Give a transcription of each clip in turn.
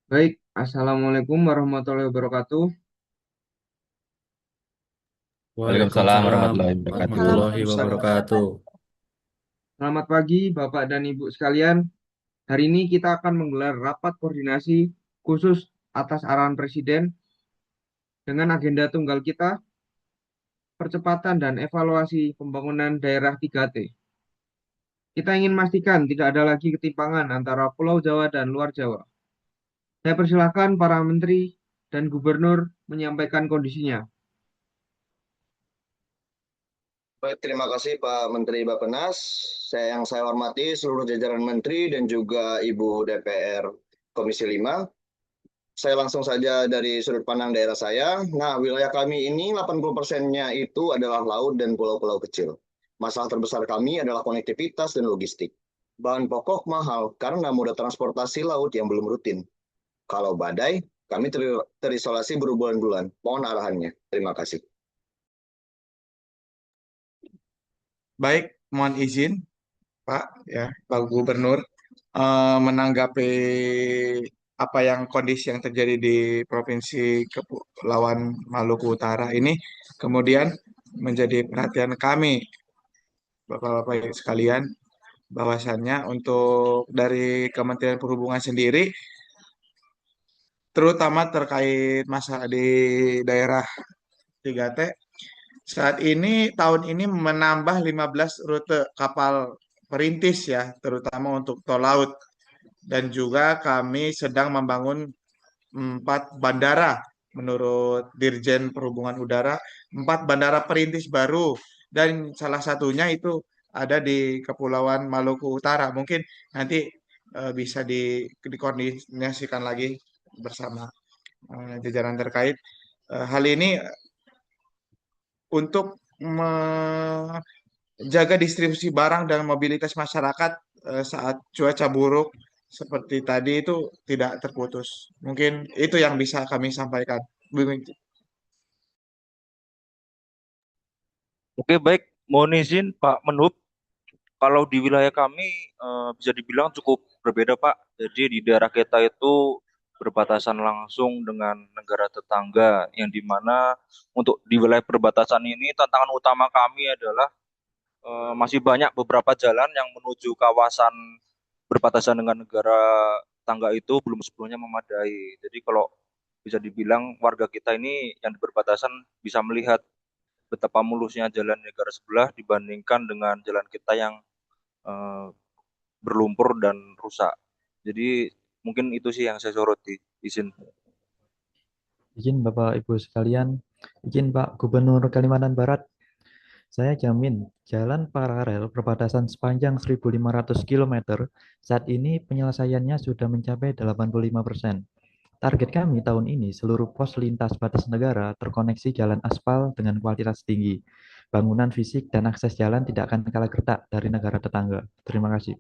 Baik, Assalamualaikum warahmatullahi wabarakatuh. Waalaikumsalam Waalaikumsalam warahmatullahi wabarakatuh. warahmatullahi wabarakatuh. Selamat pagi, Bapak dan Ibu sekalian. Hari ini kita akan menggelar rapat koordinasi khusus atas arahan Presiden dengan agenda tunggal kita, percepatan dan evaluasi pembangunan daerah 3T. Kita ingin memastikan tidak ada lagi ketimpangan antara Pulau Jawa dan luar Jawa. Saya persilahkan para menteri dan gubernur menyampaikan kondisinya. Baik, terima kasih Pak Menteri Bappenas. Yang saya hormati seluruh jajaran Menteri dan juga Ibu DPR Komisi 5. Saya langsung saja dari sudut pandang daerah saya. Nah, wilayah kami ini 80%-nya itu adalah laut dan pulau-pulau kecil. Masalah terbesar kami adalah konektivitas dan logistik. Bahan pokok mahal karena moda transportasi laut yang belum rutin. Kalau badai, kami terisolasi berbulan-bulan. Mohon arahannya. Terima kasih. Baik, mohon izin Pak ya, Pak Gubernur menanggapi apa yang kondisi yang terjadi di Provinsi Kepulauan Maluku Utara ini kemudian menjadi perhatian kami Bapak-bapak sekalian bahwasannya untuk dari Kementerian Perhubungan sendiri terutama terkait masalah di daerah 3T saat ini tahun ini menambah 15 rute kapal perintis ya, terutama untuk tol laut. Dan juga kami sedang membangun 4 bandara menurut Dirjen Perhubungan Udara, 4 bandara perintis baru dan salah satunya itu ada di Kepulauan Maluku Utara. Mungkin nanti bisa dikoordinasikan lagi bersama jajaran terkait. Hal ini untuk menjaga distribusi barang dan mobilitas masyarakat saat cuaca buruk seperti tadi itu tidak terputus. Mungkin itu yang bisa kami sampaikan. Oke, baik. Mohon izin Pak Menhub, kalau di wilayah kami bisa dibilang cukup berbeda, Pak. Jadi di daerah kita itu berbatasan langsung dengan negara tetangga, yang dimana untuk di wilayah perbatasan ini tantangan utama kami adalah masih banyak beberapa jalan yang menuju kawasan berbatasan dengan negara tangga itu belum sepenuhnya memadai. Jadi kalau bisa dibilang warga kita ini yang di perbatasan bisa melihat betapa mulusnya jalan negara sebelah dibandingkan dengan jalan kita yang eh, berlumpur dan rusak. Jadi mungkin itu sih yang saya soroti. Izin. Izin Bapak Ibu sekalian, izin Pak Gubernur Kalimantan Barat, saya jamin jalan paralel perbatasan sepanjang 1.500 km saat ini penyelesaiannya sudah mencapai 85%. Target kami tahun ini seluruh pos lintas batas negara terkoneksi jalan aspal dengan kualitas tinggi. Bangunan fisik dan akses jalan tidak akan kalah gertak dari negara tetangga. Terima kasih.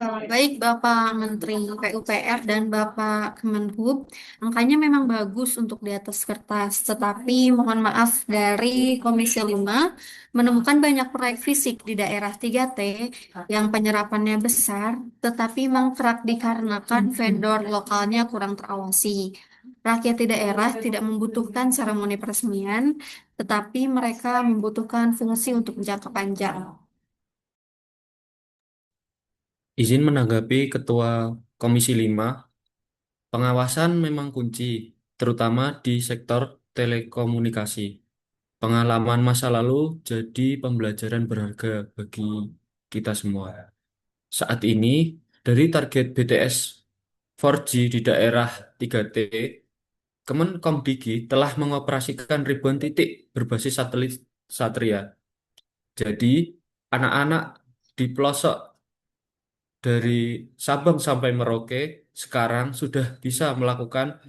Baik Bapak Menteri PUPR dan Bapak Kemenhub, angkanya memang bagus untuk di atas kertas, tetapi mohon maaf dari Komisi 5 menemukan banyak proyek fisik di daerah 3T yang penyerapannya besar, tetapi mangkrak dikarenakan vendor lokalnya kurang terawasi. Rakyat di daerah tidak membutuhkan seremoni peresmian, tetapi mereka membutuhkan fungsi untuk jangka panjang. Izin menanggapi Ketua Komisi 5, pengawasan memang kunci, terutama di sektor telekomunikasi. Pengalaman masa lalu jadi pembelajaran berharga bagi kita semua. Saat ini, dari target BTS 4G di daerah 3T, Kemenkomdigi telah mengoperasikan ribuan titik berbasis satelit Satria. Jadi, anak-anak di pelosok dari Sabang sampai Merauke sekarang sudah bisa melakukan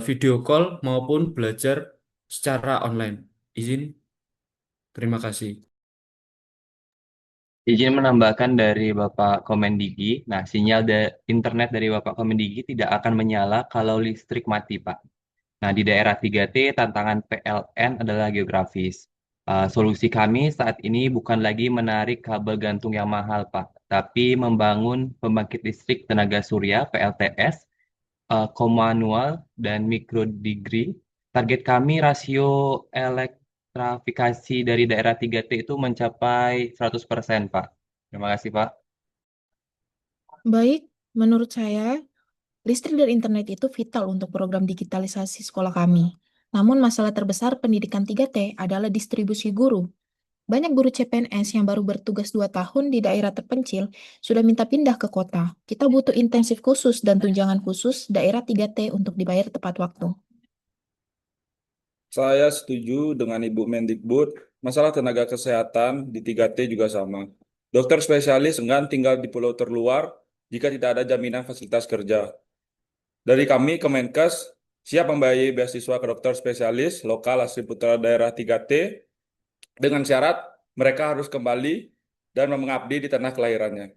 video call maupun belajar secara online. Izin, terima kasih. Izin menambahkan dari Bapak Komendigi. Nah, sinyal internet dari Bapak Komendigi tidak akan menyala kalau listrik mati, Pak. Nah, di daerah 3T, tantangan PLN adalah geografis. Solusi kami saat ini bukan lagi menarik kabel gantung yang mahal, Pak, tapi membangun pembangkit listrik tenaga surya (PLTS), komanual dan mikrodegree. Target kami rasio elektrifikasi dari daerah 3T itu mencapai 100%, Pak. Terima kasih, Pak. Baik, menurut saya, listrik dan internet itu vital untuk program digitalisasi sekolah kami. Namun masalah terbesar pendidikan 3T adalah distribusi guru. Banyak guru CPNS yang baru bertugas 2 tahun di daerah terpencil sudah minta pindah ke kota. Kita butuh intensif khusus dan tunjangan khusus daerah 3T untuk dibayar tepat waktu. Saya setuju dengan Ibu Mendikbud, masalah tenaga kesehatan di 3T juga sama. Dokter spesialis enggan tinggal di pulau terluar jika tidak ada jaminan fasilitas kerja. Dari kami, Kemenkes, siap membiayai beasiswa ke dokter spesialis lokal asli putra daerah 3T dengan syarat mereka harus kembali dan mengabdi di tanah kelahirannya.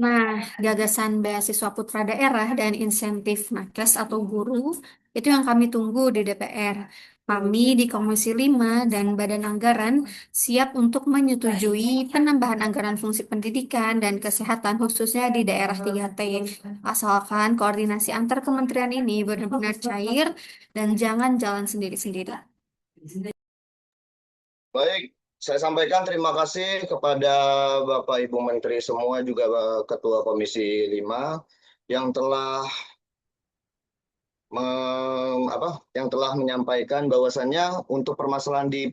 Nah, gagasan beasiswa putra daerah dan insentif nakes atau guru itu yang kami tunggu di DPR. Kami di Komisi 5 dan Badan Anggaran siap untuk menyetujui penambahan anggaran fungsi pendidikan dan kesehatan khususnya di daerah 3T. Asalkan koordinasi antar kementerian ini benar-benar cair dan jangan jalan sendiri-sendiri. Baik, saya sampaikan terima kasih kepada Bapak Ibu Menteri semua, juga Ketua Komisi 5 yang telah menyampaikan bahwasannya untuk permasalahan di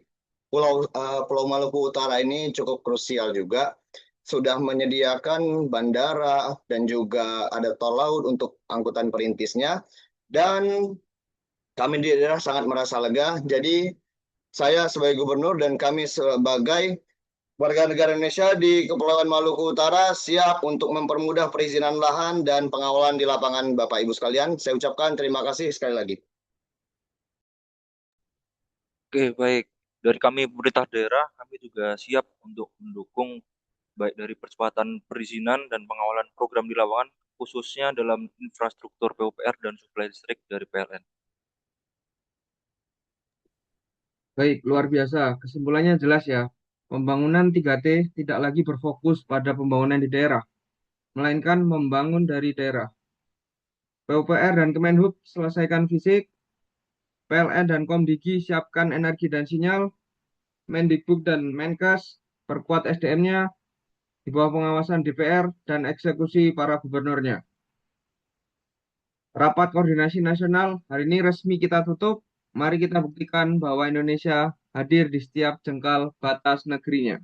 Pulau Maluku Utara ini cukup krusial juga. Sudah menyediakan bandara dan juga ada tol laut untuk angkutan perintisnya. Dan kami di daerah sangat merasa lega. Jadi saya sebagai gubernur dan kami sebagai warga negara Indonesia di Kepulauan Maluku Utara siap untuk mempermudah perizinan lahan dan pengawalan di lapangan, Bapak Ibu sekalian. Saya ucapkan terima kasih sekali lagi. Oke, baik. Dari kami pemerintah daerah, kami juga siap untuk mendukung baik dari percepatan perizinan dan pengawalan program di lapangan, khususnya dalam infrastruktur PUPR dan suplai listrik dari PLN. Baik, luar biasa. Kesimpulannya jelas ya. Pembangunan 3T tidak lagi berfokus pada pembangunan di daerah, melainkan membangun dari daerah. PUPR dan Kemenhub selesaikan fisik, PLN dan Komdigi siapkan energi dan sinyal, Mendikbud dan Menkes perkuat SDM-nya di bawah pengawasan DPR dan eksekusi para gubernurnya. Rapat koordinasi nasional hari ini resmi kita tutup. Mari kita buktikan bahwa Indonesia hadir di setiap jengkal batas negerinya.